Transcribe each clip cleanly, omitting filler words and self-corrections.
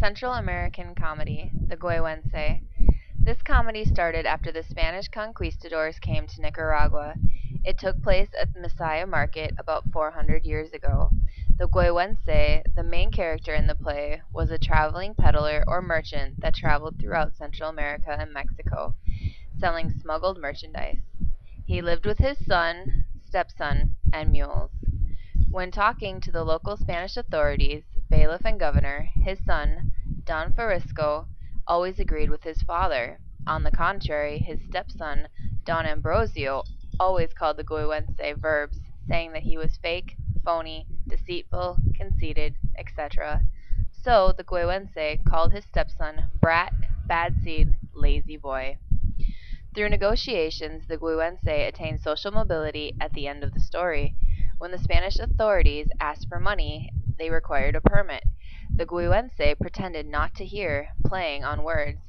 Central American comedy, the Gueguense. This comedy started after the Spanish conquistadors came to Nicaragua. It took place at the Messiah Market about 400 years ago. The Gueguense, the main character in the play, was a traveling peddler or merchant that traveled throughout Central America and Mexico, selling smuggled merchandise. He lived with his son, stepson, and mules. When talking to the local Spanish authorities, bailiff and governor, his son, Don Farisco, always agreed with his father. On the contrary, his stepson, Don Ambrosio, always called the Gueguense verbs, saying that he was fake, phony, deceitful, conceited, etc. So the Gueguense called his stepson brat, bad seed, lazy boy. Through negotiations, the Gueguense attained social mobility at the end of the story. When the Spanish authorities asked for money, they required a permit. The Gueguense pretended not to hear, playing on words.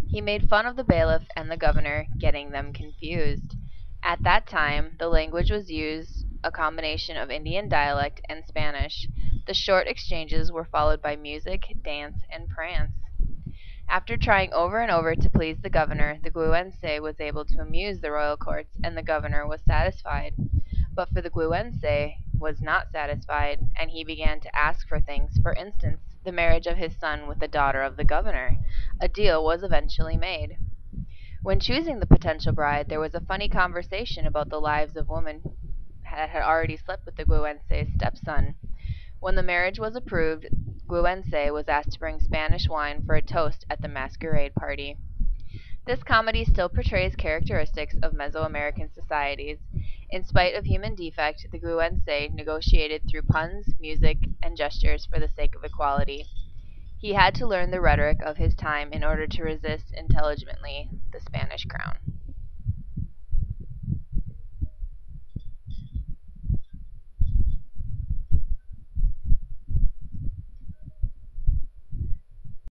He made fun of the bailiff and the governor, getting them confused. At that time, the language was used a combination of Indian dialect and Spanish. The short exchanges were followed by music, dance, and prance. After trying over and over to please the governor, the Gueguense was able to amuse the royal courts, and the governor was satisfied. But for the Gueguense was not satisfied, and he began to ask for things. For instance, the marriage of his son with the daughter of the governor. A deal was eventually made. When choosing the potential bride, there was a funny conversation about the lives of women that had already slept with the Gueguense's stepson. When the marriage was approved, Gueguense was asked to bring Spanish wine for a toast at the masquerade party. This comedy still portrays characteristics of Mesoamerican societies. In spite of human defect, the Gueguense negotiated through puns, music, and gestures for the sake of equality. He had to learn the rhetoric of his time in order to resist intelligently the Spanish crown.